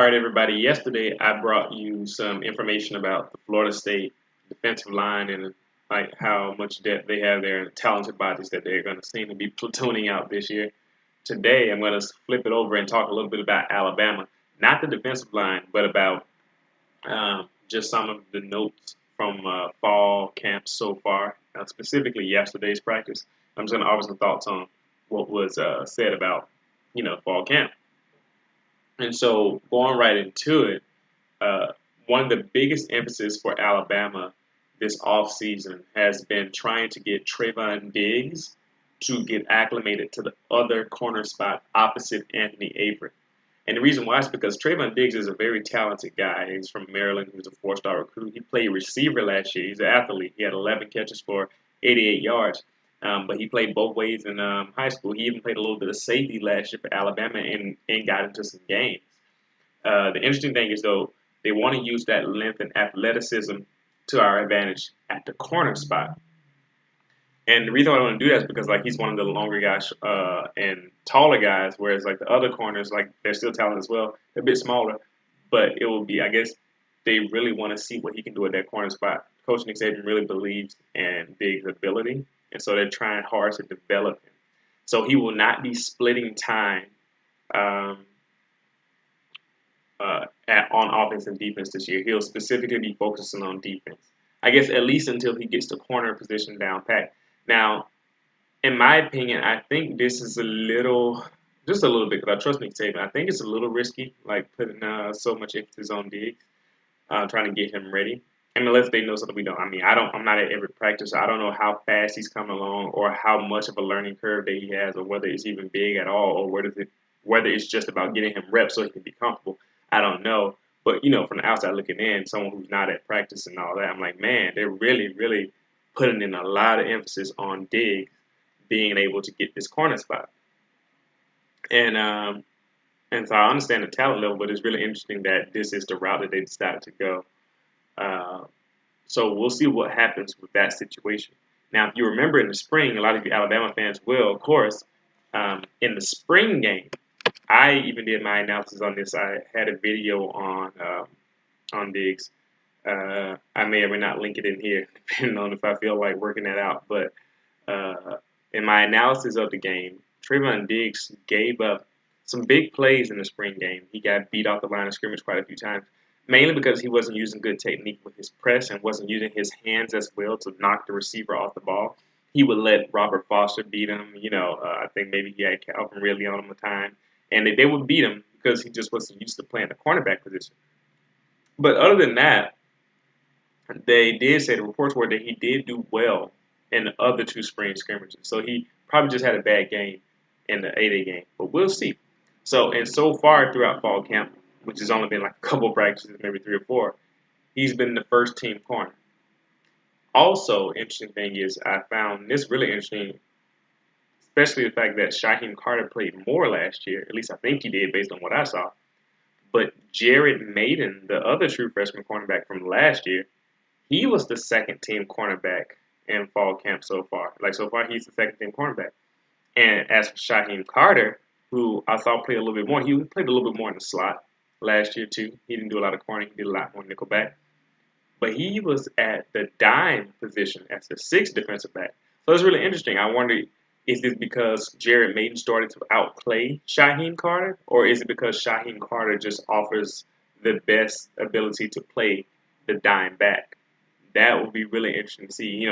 All right, everybody. Yesterday, I brought you some information about the Florida State defensive line and like how much depth they have there and talented bodies that they're going to seem to be platooning out this year. Today, I'm going to flip it over and talk a little bit about Alabama, not the defensive line, but about just some of the notes from fall camp so far, specifically yesterday's practice. I'm just going to offer some thoughts on what was said about fall camp. And so, going right into it, one of the biggest emphasis for Alabama this offseason has been trying to get Trayvon Diggs to get acclimated to the other corner spot opposite Anthony Averett. And the reason why is because Trayvon Diggs is a very talented guy. He's from Maryland. He was a four-star recruit. He played receiver last year. He's an athlete. He had 11 catches for 88 yards. But he played both ways in high school. He even played a little bit of safety last year for Alabama and got into some games. The interesting thing is, though, they want to use that length and athleticism to our advantage at the corner spot. And the reason why I want to do that is because like he's one of the longer guys and taller guys, whereas like the other corners, like they're still talented as well. They're a bit smaller, but it will be, I guess, they really want to see what he can do at that corner spot. Coach Nick Saban really believes in Diggs' ability, and so they're trying hard to develop him. So he will not be splitting time um, on offense and defense this year. He'll specifically be focusing on defense. I guess at least until he gets the corner position down pat. Now, in my opinion, I think this is just a little bit, because I trust Nick Saban. I think it's a little risky, like putting so much emphasis on Diggs, trying to get him ready. And unless they know something we don't. I mean, I'm not at every practice. So I don't know how fast he's coming along, or how much of a learning curve that he has, or whether it's even big at all, or whether it's just about getting him reps so he can be comfortable. I don't know. But from the outside looking in, someone who's not at practice and all that, I'm like, man, they're really, really putting in a lot of emphasis on Diggs being able to get this corner spot. And so I understand the talent level, but it's really interesting that this is the route that they decided to go. Uh, so we'll see what happens with that situation. Now, if you remember in the spring, a lot of you Alabama fans will, of course, in the spring game, I even did my analysis on this. I had a video on Diggs. I may or may not link it in here, depending on if I feel like working that out. But in my analysis of the game, Trayvon Diggs gave up some big plays in the spring game. He got beat off the line of scrimmage quite a few times, mainly because he wasn't using good technique with his press and wasn't using his hands as well to knock the receiver off the ball. He would let Robert Foster beat him. I think maybe he had Calvin Ridley on him a time, and they would beat him because he just wasn't used to playing the cornerback position. But other than that, they did say the reports were that he did do well in the other two spring scrimmages. So he probably just had a bad game in the 8A game, but we'll see. So far throughout fall camp, which has only been like a couple practices, maybe three or four, he's been the first team corner. Also, interesting thing is I found this really interesting, especially the fact that Shaheem Carter played more last year. At least I think he did based on what I saw. But Jared Maiden, the other true freshman cornerback from last year, he was the second team cornerback in fall camp so far. Like so far, he's the second team cornerback. And as for Shaheem Carter, who I saw play a little bit more, he played a little bit more in the slot last year too. He didn't do a lot of corner. He did a lot more nickelback. But he was at the dime position as the sixth defensive back. So it's really interesting. I wonder, is this because Jared Maiden started to outplay Shaheem Carter? Or is it because Shaheem Carter just offers the best ability to play the dime back? That would be really interesting to see,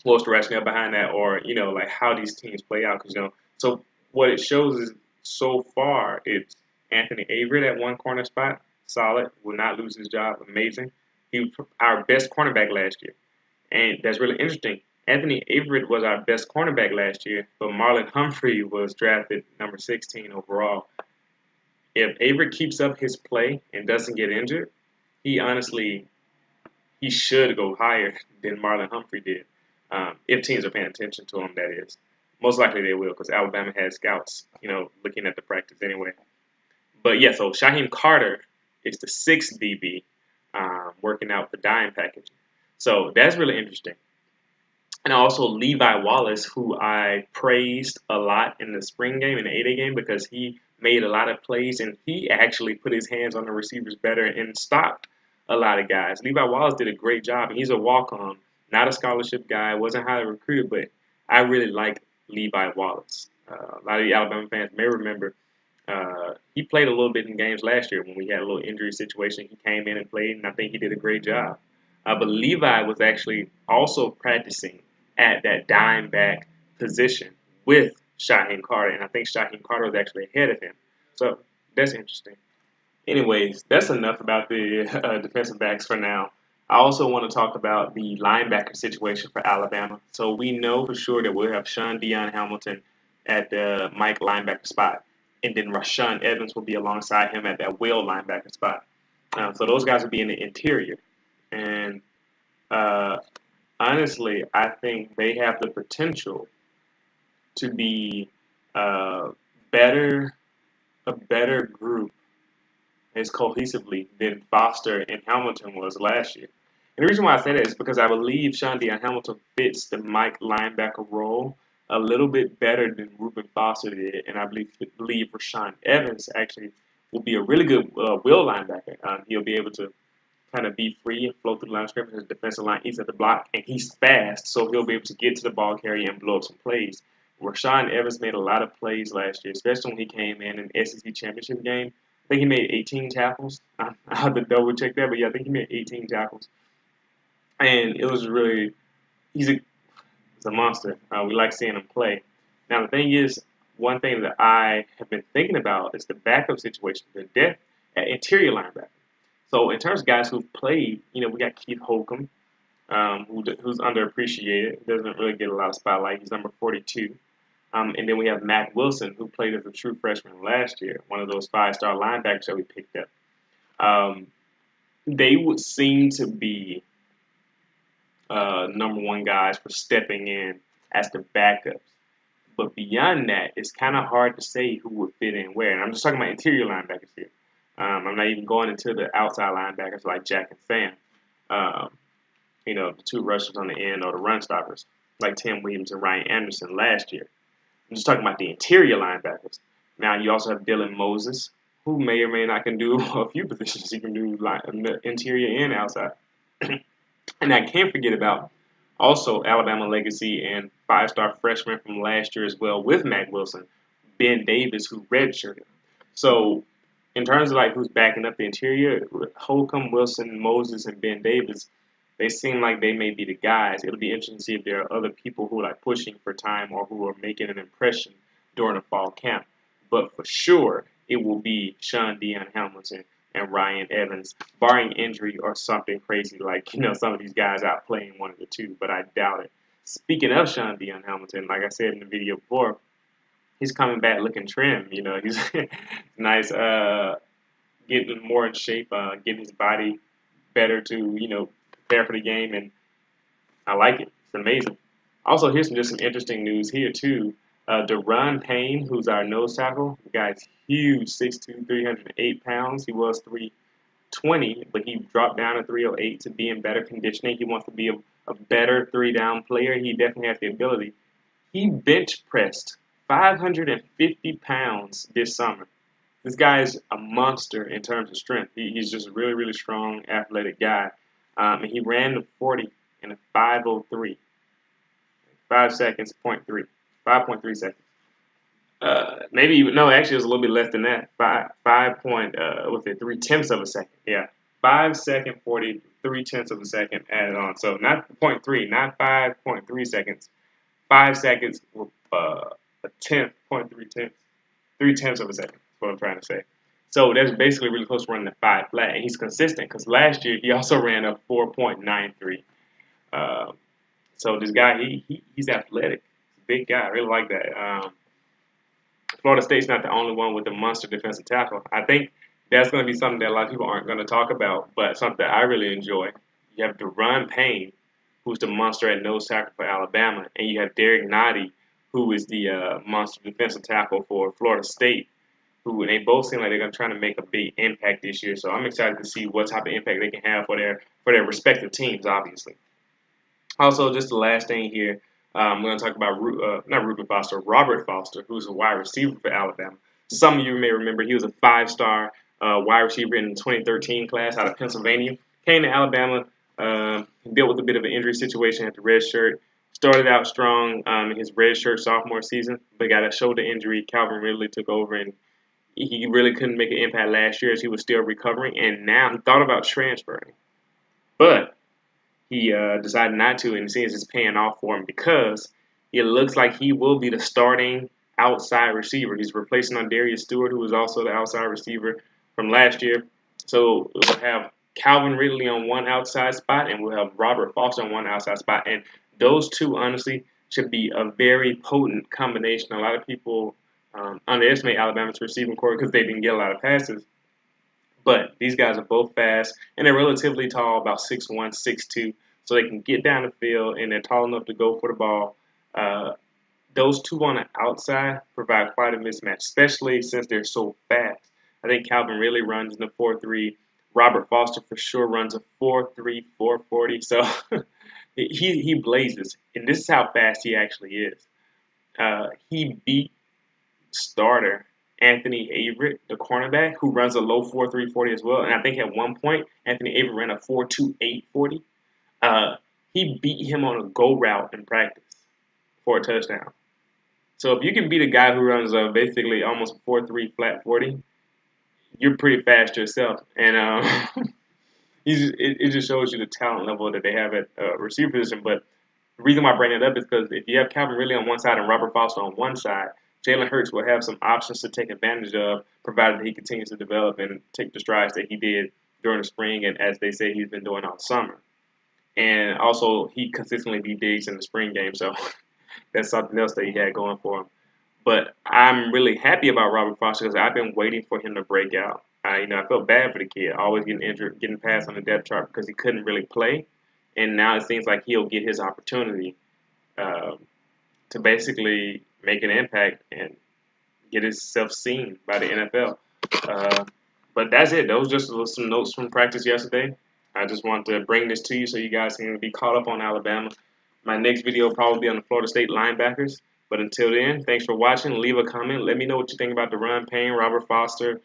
what's the rationale behind that, or, like how these teams play out. Because, so what it shows is so far, it's Anthony Averett at one corner spot, solid, will not lose his job, amazing. He was our best cornerback last year. And that's really interesting. Anthony Averett was our best cornerback last year, but Marlon Humphrey was drafted number 16 overall. If Averett keeps up his play and doesn't get injured, he should go higher than Marlon Humphrey did. If teams are paying attention to him, that is. Most likely they will, because Alabama has scouts, looking at the practice anyway. But yeah, so Shaheem Carter is the sixth DB, working out the dime package. So that's really interesting. And also Levi Wallace, who I praised a lot in the spring game, in the 8A game, because he made a lot of plays, and he actually put his hands on the receivers better and stopped a lot of guys. Levi Wallace did a great job, and he's a walk-on, not a scholarship guy, wasn't highly recruited, but I really like Levi Wallace. A lot of the Alabama fans may remember he played a little bit in games last year when we had a little injury situation. He came in and played, and I think he did a great job. But Levi was actually also practicing at that dime back position with Shaheem Carter, and I think Shaheem Carter was actually ahead of him. So that's interesting. Anyways, that's enough about the defensive backs for now. I also want to talk about the linebacker situation for Alabama. So we know for sure that we'll have Sean Dion Hamilton at the Mike linebacker spot, and then Rashawn Evans will be alongside him at that will linebacker spot. So those guys will be in the interior, and uh, honestly, I think they have the potential to be uh, better, a better group as cohesively than Foster and Hamilton was last year. And the reason why I say that is because I believe Sean Dion Hamilton fits the Mike linebacker role a little bit better than Reuben Foster did, and I believe Rashawn Evans actually will be a really good will linebacker. He'll be able to kind of be free and flow through the line of scrimmage. His defensive line, he's at the block, and he's fast, so he'll be able to get to the ball carrier and blow up some plays. Rashawn Evans made a lot of plays last year, especially when he came in an SEC championship game. I think he made 18 tackles. I have to double check that, but yeah, I think he made 18 tackles, and it was really he's a he's a monster. We like seeing him play. Now the thing is, one thing that I have been thinking about is the backup situation, the depth at interior linebacker. So in terms of guys who've played, we got Keith Holcomb, who's underappreciated, doesn't really get a lot of spotlight. He's number 42. And then we have Matt Wilson, who played as a true freshman last year, one of those five-star linebackers that we picked up. They would seem to be number one guys for stepping in as the backups. But beyond that, it's kind of hard to say who would fit in where. And I'm just talking about interior linebackers here. I'm not even going into the outside linebackers like Jack and Sam. Um, the two rushers on the end or the run stoppers like Tim Williams and Ryan Anderson last year. I'm just talking about the interior linebackers. Now you also have Dylan Moses, who may or may not can do a few positions. He can do interior and outside. And I can't forget about also Alabama legacy and five-star freshman from last year as well with Matt Wilson, Ben Davis, who redshirted. So in terms of like who's backing up the interior, Holcomb, Wilson, Moses, and Ben Davis, they seem like they may be the guys. It'll be interesting to see if there are other people who are like pushing for time or who are making an impression during the fall camp. But for sure, it will be Sean Dion Hamilton and Ryan Evans, barring injury or something crazy like some of these guys out playing one of the two. But I doubt it. Speaking of Sean Dion Hamilton, like I said in the video before, he's coming back looking trim. He's nice, getting more in shape, getting his body better to prepare for the game, and I like it. It's amazing. Also, here's just some interesting news here too. Deron Payne, who's our nose tackle, the guy's huge, 6'2", 308 pounds. He was 320, but he dropped down to 308 to be in better conditioning. He wants to be a better three-down player. He definitely has the ability. He bench pressed 550 pounds this summer. This guy is a monster in terms of strength. He's just a really, really strong, athletic guy. And he ran the 40 in a 5:03, 5 seconds, 5.3 seconds. Maybe even, no, actually, it was a little bit less than that. 3 tenths of a second. Yeah, 5 second 40, 3 tenths of a second added on. So not 0.3, not 5.3 seconds. 5 seconds, a tenth, 0.3 tenths, 3 tenths of a second. That's what I'm trying to say. So that's basically really close to running a 5 flat, and he's consistent because last year he also ran a 4.93. So this guy, he's athletic. He's a big guy. I really like that. Florida State's not the only one with a monster defensive tackle. I think that's going to be something that a lot of people aren't going to talk about, but something that I really enjoy. You have Deron Payne, who's the monster at nose tackle for Alabama, and you have Derek Nottie, who is the monster defensive tackle for Florida State. Who they both seem like they're going to try to make a big impact this year. So I'm excited to see what type of impact they can have for their respective teams, obviously. Also, just the last thing here, I'm going to talk about not Reuben Foster, Robert Foster, who's a wide receiver for Alabama. Some of you may remember he was a five-star wide receiver in the 2013 class out of Pennsylvania. Came to Alabama, dealt with a bit of an injury situation at the red shirt. Started out strong in his red shirt sophomore season, but got a shoulder injury. Calvin Ridley took over, and he really couldn't make an impact last year as he was still recovering. And now he thought about transferring, but he decided not to, and it seems it's paying off for him because it looks like he will be the starting outside receiver. He's replacing on Darius Stewart, who was also the outside receiver from last year. So we'll have Calvin Ridley on one outside spot, and we'll have Robert Foster on one outside spot. And those two, honestly, should be a very potent combination. A lot of people underestimate Alabama's receiving core because they didn't get a lot of passes. But these guys are both fast, and they're relatively tall, about 6'1", 6'2", so they can get down the field, and they're tall enough to go for the ball. Those two on the outside provide quite a mismatch, especially since they're so fast. I think Calvin really runs in the 4.3. Robert Foster for sure runs a 4.3, 4.40. So he blazes, and this is how fast he actually is. He beat starter Anthony Averett, the cornerback, who runs a low 4.3 40 as well. And I think at one point, Anthony Averett ran a 4.28 40. He beat him on a go route in practice for a touchdown. So if you can beat a guy who runs basically almost 4.3 flat 40, you're pretty fast yourself. And it just shows you the talent level that they have at receiver position. But the reason why I bring it up is because if you have Calvin Ridley on one side and Robert Foster on one side, Jalen Hurts will have some options to take advantage of, provided that he continues to develop and take the strides that he did during the spring and, as they say, he's been doing all summer. And also, he consistently beat Diggs in the spring game, so that's something else that he had going for him. But I'm really happy about Robert Foster because I've been waiting for him to break out. I felt bad for the kid, always getting injured, getting passed on the depth chart because he couldn't really play. And now it seems like he'll get his opportunity to basically make an impact and get himself seen by the NFL. But that's it. Those just some notes from practice yesterday. I just want to bring this to you so you guys can be caught up on Alabama. My next video will probably be on the Florida State linebackers. But until then, thanks for watching. Leave a comment. Let me know what you think about the run, Payne, Robert Foster.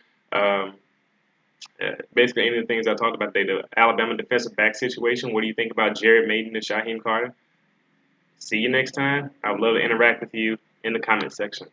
Basically, any of the things I talked about today, the Alabama defensive back situation. What do you think about Jared Maiden and Shaheem Carter? See you next time. I would love to interact with you in the comment section.